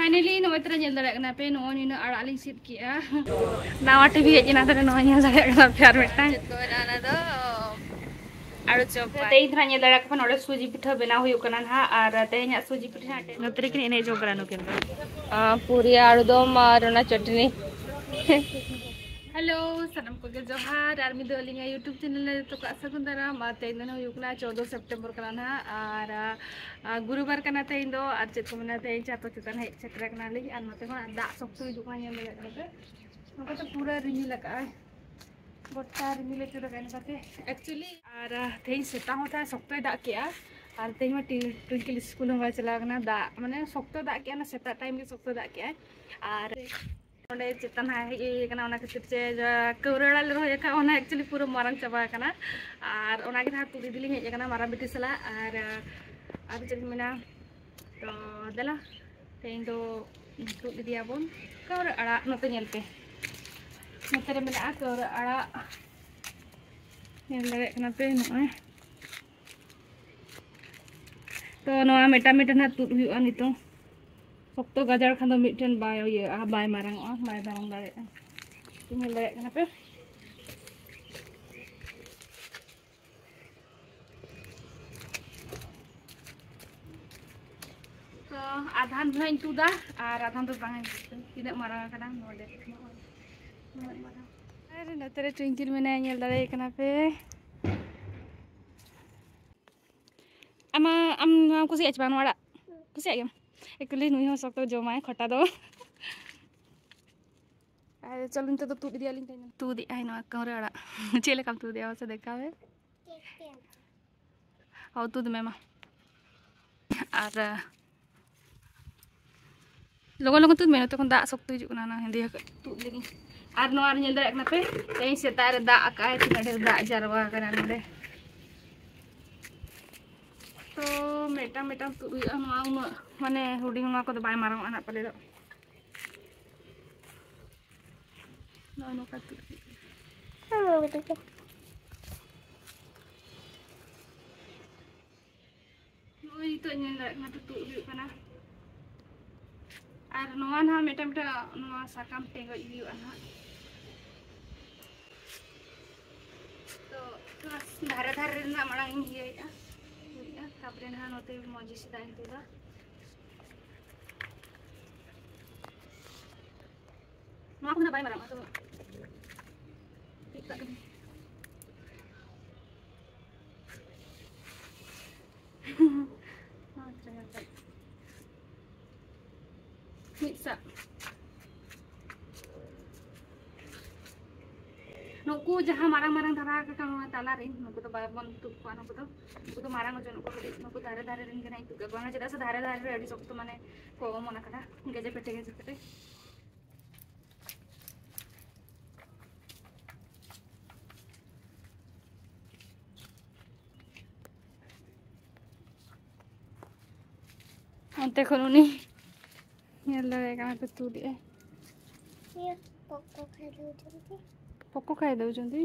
Finally नोय तरा nail दाड़े कना पे नो निना आड़ा लिंग सिट किया नावा टीवी हेज ना तरे नो नेल दाड़े कना पे आर मेटा तो ना दो आड़ो चोप ते इधर नेल दाड़े कना नोडे सुजी पिठा बेना हुयु कना ना आर ते न्या सुजी पिठा नतरे किन एने जो करा नो केन पूरी आलूदम और ना चटनी। हेलो सनम को के जोहार आर मिदो लिंगा यूट्यूब चैनल तो का सगुंदरा मा ते न हुयुकना 14 सितंबर कना ना आर गुरुवार कना ते इंदो आर चेत को मना ते चातो चितन हे सेटर कना ली आर मते को दा सख्त हुयुकना नेल दाड़े कना पे नोका तो पूरा रिमिल लगा गोटा रिमिल चुरा कना काते एक्चुअली आर तेई सेता होता सख्त दा किया आर तेई मा ट्विंकल स्कूल में चला कना दा माने सख्त दा किया ना सेता टाइम के सख्त दा किया आर ओंडे चितन हे कना ओना खातिर से कौरड़ा ले रोय का ओना एक्चुअली पूरा मारंग चाबा कना आर ओना के हाथ तुदी दिली हे कना मारा बेटी सला आर चेक मेना तो दला तेई दो तुद दिया बोन कौर आड़ा नते नेल पे नते रे मेना कौर आड़ा नेल दाड़े कना पे नय तो नोआ मेटा मेटा ना तुद हुयुआ नितो सख्त गाजार खान दो मिटन बाय ये bye Marang bye Marang दाड़े nail दाड़े कना पे तो आधान भाई तुदा और आधान तो बांग तीना मारंग कना नोडे अरे नतरे ट्विंकिल मेना नेल दाड़े कना पे आम कुछ बान वाड़ा कुछ एक्चुअली नुई सख्त जमाए खटा दो चलो तो तुद दिया तुद कौरे आड़ा चेले कम तुद से देखा हाँ तुद में मा और लगन लगन तुद में तक दा सख्त हजना हेंदी तुद लगी और नोआ नेल दाड़े कना पे तेई सेता रे दा आकाय तीना ढेर दा जारवा कना नोडे तो मेटा मेटा तुद हुयुआ उन माने हुडिंग नोआ को बाय मारंग आना पले दो नोआ नोका तुद नोई तो नेल दाड़े कना तुद हुयुग कना और नोआ ना मेटा मेटा नोआ साकाम टेंगो हुयुआ ना तो धारे धारे ना मांग हिया तापरे ना नोते मजी से दाइन तुदा नोआ को ना बाय मारंग तो ठीक तक मिसा नुकु जहाँ मारंग मारंग धारा का ताला रे नुकु तो बाबन तुद को नुकु तो मारंग जो नुकु धारे धारे रिन के तुद बांगा चेदा से धारे धारे अड़ी सख्त माने को मना करा गेजे पेटे अंते खनुनी नेल दाड़े कना पे तुद ए ये पक्को खाई दो जंदी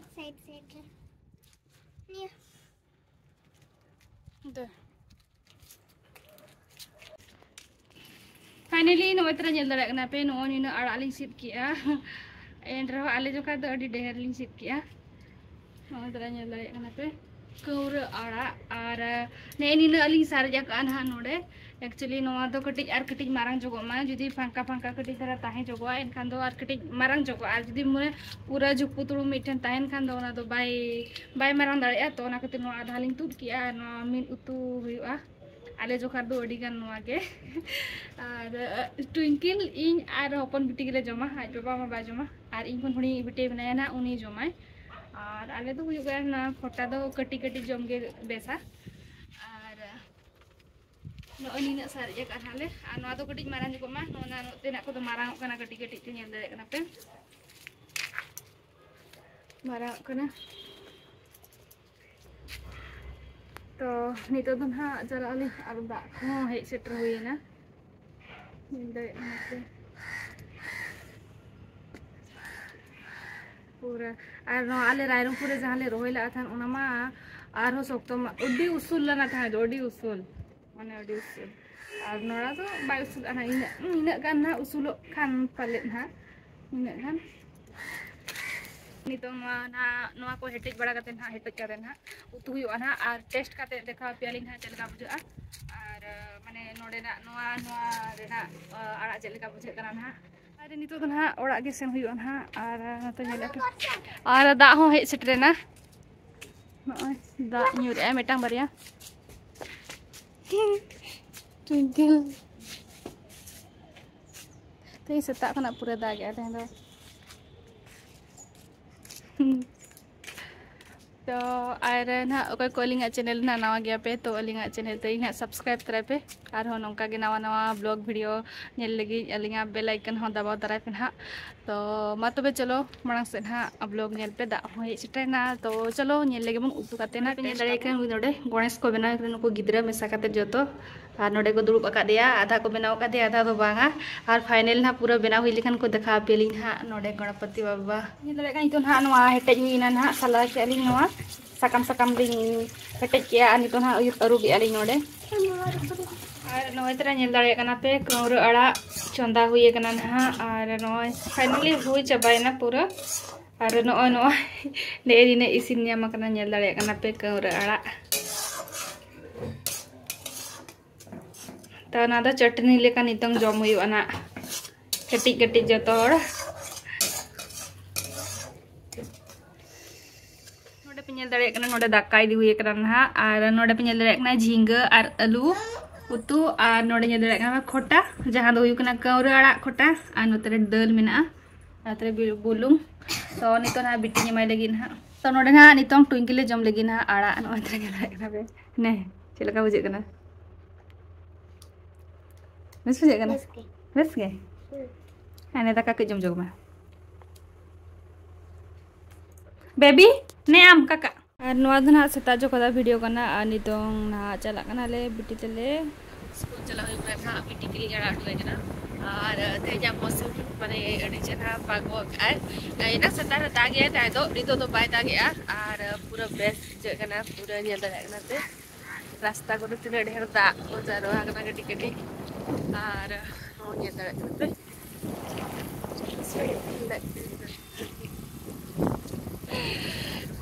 साइड साइड ये दे फाइनली नो तरा नेल दाड़े कना पे नो निना आड़ा लिंग सिट किया एंड रहो आले जो का दो अडी ढेर लिंग सिट किया नो तरा नेल दाड़े कना पे कौर आड़ा और ने निना अली सारजा का ना नोडे एक्चुअली नोआ तो कटिज आर कटिज मारंग जगो मा जुदी फांका फांका कटिज धरा ताहे जगो एनखान दो आर कटिज मारंग जगो आर जुदी मुरे पूरा जुपुतुरु मिठन ताहेन खान दो ना दो बाय मारंग दाड़े तो ना खातिर नोआ आधा लिंग तुद किया नोआ मिन उतु हुयुआ आले जोखार दो अडी गान नोआ के और ट्विंकिल इन आर हपन बिटी गेले जमा आज बाबा मा बा जमा और इन खन हुडी बिटी बनाया ना उनी जमाय और आले तो हुयुगा ना खटा दो कटी कटी जम गे बेसा और नो निना सारे का हाले आ नो तो कटी मारंग जको मा नो ना तेना को तो मारंग कना कटी कटी ते नेल दाड़े कना पे मारंग कना तो नितो तो ना चला आली आर दा को हे सेटर हुइना नेल दाड़े कना पे पूरा और नो आले रायरंगपुर जहाँ ले रोहिला थान ओना मा आरो सख्त अडी उसूल लना था अडी उसूल माने अडी उसूल और नोड़ा तो बाय उसूल ना इन गान ना उसूल खान पाले ना इन गान नितो ना को हेटेज बड़ा करते ना हेटेज करते ना उतु हुआ ना और टेस्ट करते देखा पियाली ना चलका बुझा और माने नोडे ना नोआ नोआ रेना आड़ा चलका बुझे करा ना और नितो तो ना ओड़ा गे सेन हुआ ना और नतो नेला और दा हो हे सेटरे ना दा न्यूर ए मेटांग बारिया ट्विंकल तो सेता खना पूरा दाग गया तें तो और ना अगर को अलिंगा चैनल ना नवा गया पे तो अलिंगा चैनल तो इना सब्सक्राइब तराय पे और हो नौका के नवा नवा ब्लॉग वीडियो नेल लगी अलिंगा बेल आइकन हो दबाव तराय पे ना तो मा तबे चलो मांग से ना ब्लॉग नेल पे दा हो सेटना तो चलो नेल लगे बन उतु काते ना नेल दाड़े के नोडे गणेश को बनाव के नुको गिद्रा मेसा काते जतो और नोडे को दुड़ुब अकादिया आधा को बनाव कादे आधा तो बांगा और फाइनल ना पूरा बनाव हुई लेखन को देखा पेली ना नोडे गणपति बाबा नेल दाड़े का तो ना नवा हेटेज हुईना ना साला के अलिंग नवा sakam sakam ding hetek ya ani to na aru bi ali node ar noy tara nyel dare kana pe kaura ara chonda huye kana na ar noy finally hui chabai na pura ar no ne dine isin nya makana nyel dare kana pe kaura ara ta na da chutney lekan itong jom huyu ana ketik ketik jotor पेल दाड़ा नोडे दाका इदी हुई ना और नोडे पेल दाड़ा झींगा और आलू उतु और नोडे nail दाड़ा खोटा जहाँ दो कौरा आड़ा खोटा और नोते दाल मेना नोते बुलुंग तो नितो ना बिटी एमाय लगी ना तो नोडे ना नितो ट्विंकल जम लगी ना आड़ा नोते पे ने चलका बुझे बेस बुझे बेस गे हाँ दाका के जम जगमा बेबी ने आम काका और नवा दना सेता जो कदा वीडियो करना नितों ना चला कना ले बिटी तेले स्कूल चला हुई ना बिटी के लिए आड़ा हुई ना और तेजा मौसम माने अड़ी चना पागो आय ना सेता ता गया ताय दो नितो तो बाय ता गया और पूरा बेस्ट जगना पूरा नेल दाड़ा ते रास्ता को तिने ढेर दा को जारो आगना गटी गटी और नो नेल दाड़ा ते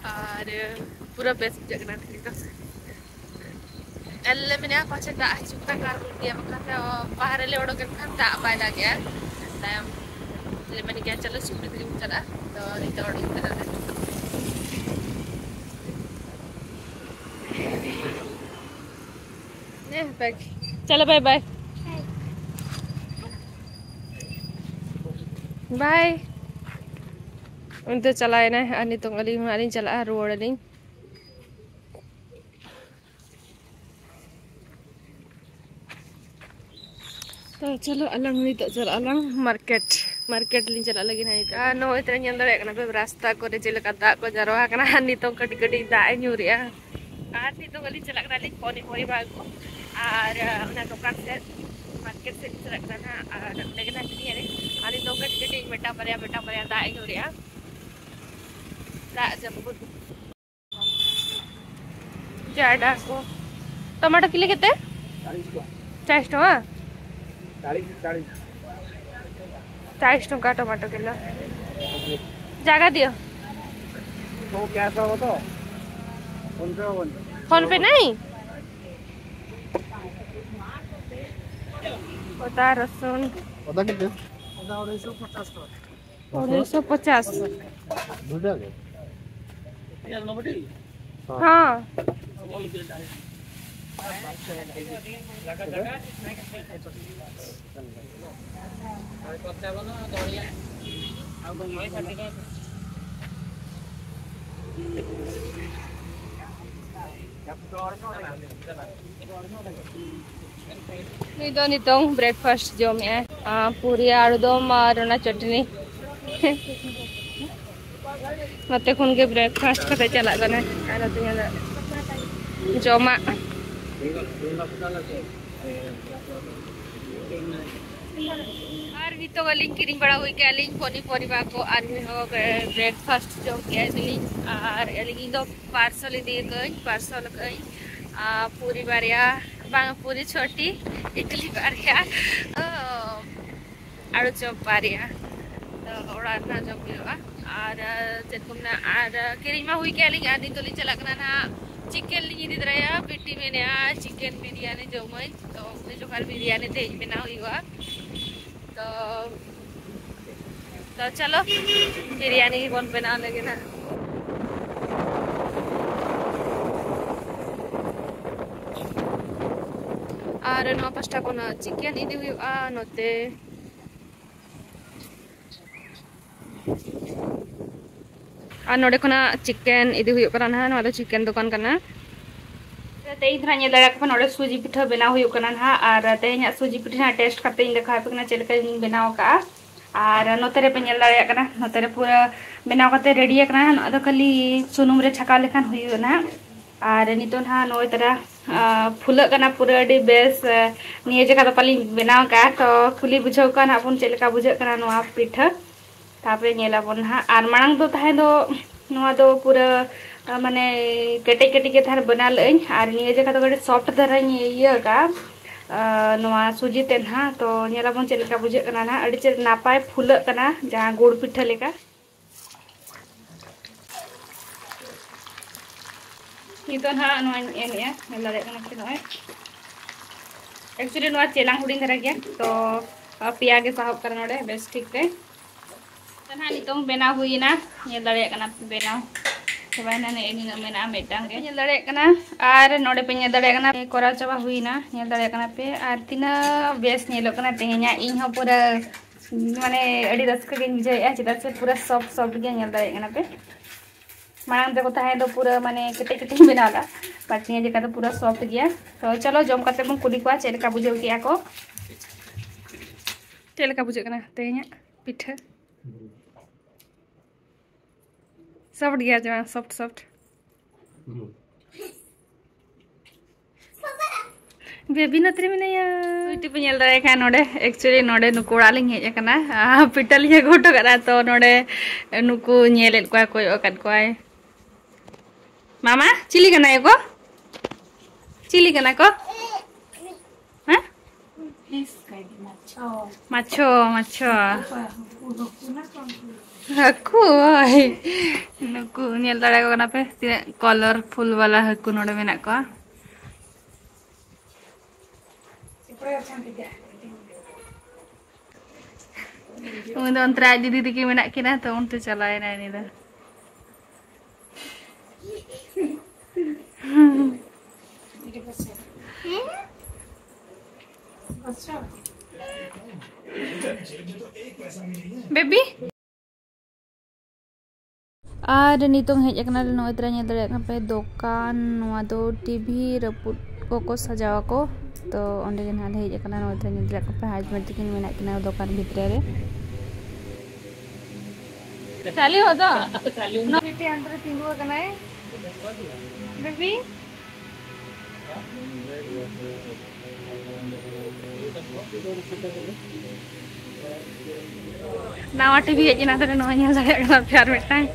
और पूरा बेस्ट जगना तो एल्ले मिना पाछे दा चुक्ता कार दिया बका बाहर ले ओडो के खान दा बाय दा गया टाइम ले मैंने क्या चलो सुबह दिन चला तो इतो ओडो चला ने बैग चलो बाय बाय बाय उनते चलाए ना अनि तो अली चला रोड अली तो चलो अलग नहीं तो चलो अलग मार्केट लिंग चला लगी नहीं तो नो इतने नेल दाड़े कना पे रास्ता को रे चलका दा को जरवा कना अनि तो कटी कटी दा न्यूरिया आर नी तो गली चला कना लिंग कोनी बाग को और उना दुकान से मार्केट से चला कना और लेकिन नहीं है अनि तो कटी कटी बेटा बरिया दा न्यूरिया जबुत जाडा को टमाटो किलो केते 40 टका 40 टका टमाटो किलो जगह दियो तो क्या सब तो फोन पे नहीं ओता रसुन ओता किते ओता 250 दूटा के हाँ नितो ब्रेकफास्ट जो में पूरी आलूदम और चटनी मत खुन के ब्रेकफास्ट करते चला गना जमा और नितो अलिंग किरिंग बड़ा हुई के अलिंग पोनी परिवा को आदमी हो ब्रेकफास्ट जो के अलिंग और अलिंग दो पार्सल दे गई पार्सल गई पूरी बारिया बांग पूरी छोटी इडली बारिया आलू चॉप बारिया तो ओड़ा ना जम हुआ और चेक को मना और किरिंग मा हुई के लिंग आदि तो लिंग चला करना ना चिकन लिंग इदी दराया बिट्टी में ने चिकन बिरयानी जो मैं तो उन्हें जो कार बिरयानी तेज बना हुआ तो चलो बिरयानी की कौन बना लगे ना और नो पास्ता को ना चिकन इदी हुआ नोते और नोडे को ना चिकन इदी हुआ करना है नोडे चिकन दुकान करना तेज धरा ने लड़ा को नोडे सूजी पिठा बना हुआ करना है और तेज सूजी पिठा टेस्ट करते इन देखा पे ना चलका बनाव का और नोतरे पे नेल दाड़े करना नोतरे पूरा बनाव करते रेडी करना अदो खाली सुनुम रे छका लेखान हुई ना और नितो ना नोय तरह फुलक करना पूरा अडी बेस निये जगह तो पाली बनाव का तो खुली बुझाव का ना अपन चलका बुझा करना नोआ पिठा तापरे नेला बन हा और मांग दो ताहे दो नोआ दो पूरा माने केटे केटे के थार बना लई और निये जगह तो गडे सॉफ्ट धरा ये का नोआ सूजी तेन हा तो नेला बन चलका बुझा करना ना अडी चल नापाय फुलक करना जहां गुड़ पिठा लेका नितो ना नोआ एनिया नेला रे कना के नोए एक्चुअली नोआ चेलांग हुडिंग धरा गया तो पिया के साहब करना रे बेस ठीक है तना नितों बेना हुई ना ये लड़े कना बेना सेबाइना ने एनी न मेना मेटांग के ये लड़े कना और नोडे पे ये लड़े कना कोरा चाबा हुई ना ये लड़े कना पे और तिना बेस नेलो कना तेह냐 इन हो पूरा माने अडी रस्का के बुझाया चिदा से पूरा सॉफ्ट सॉफ्ट के ये लड़े कना पे मांग देखो ताहे तो पूरा माने केटे केटे बनाला बट ये जका तो पूरा सॉफ्ट गया तो चलो जम करते बन कुली को चेलका बुझाव किया को चेलका बुझे कना तेह냐 पिठा सॉफ्ट गया जो सॉफ्ट सॉफ्ट बेबी नतरे में नहीं यूट्यूब पे नेल दारे खा नोडे एक्चुअली नोडे नुकोड़ा लिंग हेज कना पिटल ये गोटो करा तो नोडे नुकु नेलेत को कोय ओकत कोय मामा चिली कना एको चिली कना को हां माछो माछो हकु नुकु नेल दारे को कना पे कलरफुल वाला हकु नोडे मेना को उन अंतरा दीदी दीदी मेना किना तो उनते चलाए ना ini dah बेबी और नितों हेज कना नो इतरा नेल दाड़े कना पे दुकान नोआ दो टीवी रपुट को सजावा को तो ओंडे के नाले हेज कना नो इतरा नेल दाड़े पे हस्बैंड तकिन मेना किना दुकान भितरे रे चाली हो तो नो बेटी अंदर तिंगु कना है बेबी नावा टीवी हेजना तो नो नेल दाड़े कना प्यार मेटांग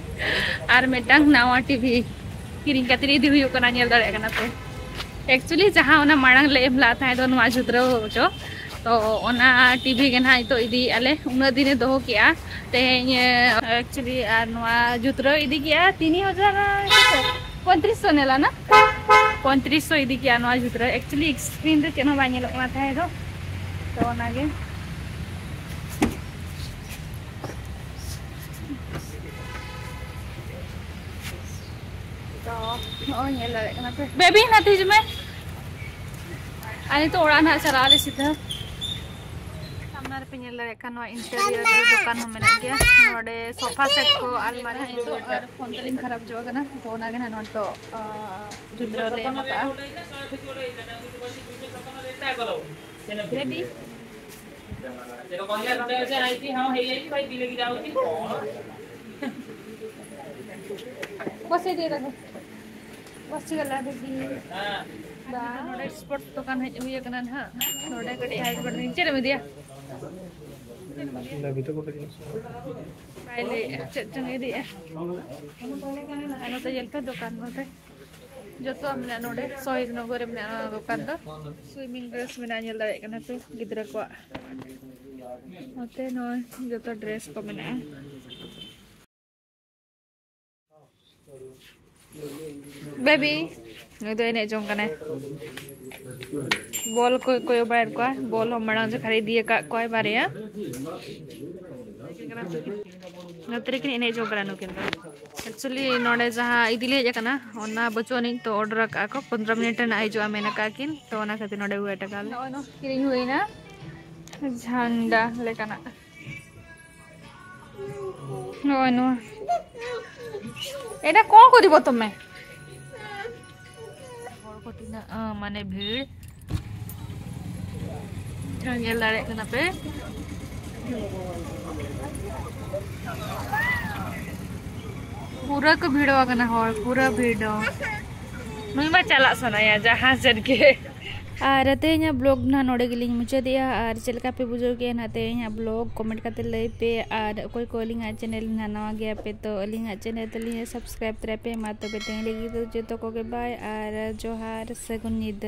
और मेटांग नावा टीवी किरिंग कातिर इदी हुयो कना नेल दाड़े कना तो एक्चुअली जहां ओना मांग ले एमला था तो नुआ जुतरा होचो तो ओना टीवी के ना तो इदी आले उना दिने दोहो किया ते एक्चुअली और नुआ जुतरा इदी किया 3500 नेला ना 3500 इदी किया नुआ जुतरा एक्चुअली स्क्रीन रे चेनो बा नेलो कना था तो ओना के तो ओ नेल दाड़े कना पे बेबी ना तीज में ani to orang nak cara alis itu samnar penyelai kan wa interior dukan menak dia node sofa set ko almari itu और फोन तलिंग खराब जो करना तो ना के ना तो जुद्र ले मता बेबी तेरो कोनिया नडे से आईती हां हेई भाई दिले की जाउती बसे दे रखो बस गला बेबी नोडे स्पोर्ट दुकान है हुई कना ना नोडे कडी हाइट बड़ नीचे रे दिया ना भी तो को पहले चंगे दिया अनो तो जल पे दुकान में जो तो हमने नोडे शहीद नगर में दुकान तो स्विमिंग ड्रेस में नाnyel दाड़े कना पे गिद्रा को ओते नो जो तो ड्रेस को में बेबी नुई तो एने जों कने बॉल को बार को बॉल हम मड़ांग से खरीद दिए का कोई बारे नतरे के एने जों करा नु किन एक्चुअली नोडे जहां इदिले जकना ओना बचोनी तो ऑर्डर का को 15 मिनट ना आइजो आमेना का किन तो ओना खातिर नोडे वेट का नो किरिंग हुई ना झंडा लेकना नो एटा कोन करिबो तमे माने भीड़ nyel dare kana pe पूरा को भीड़ वागना हर पूरा भीड़ नुई मा चला सनाया जहां चढ़ के और तेना ब्लॉग ना नोड़े गिलिंग मुझे दिया और चलका पे बुझो के ना तेना ब्लॉग कमेंट करते लई पे और कोई को लिंक चैनल ना नवा गया पे तो लिंक चैनल तो लिंक सब्सक्राइब करे पे मा तो पे तेन लगी तो जो तो को के बाय और जोहार सगुन नींद।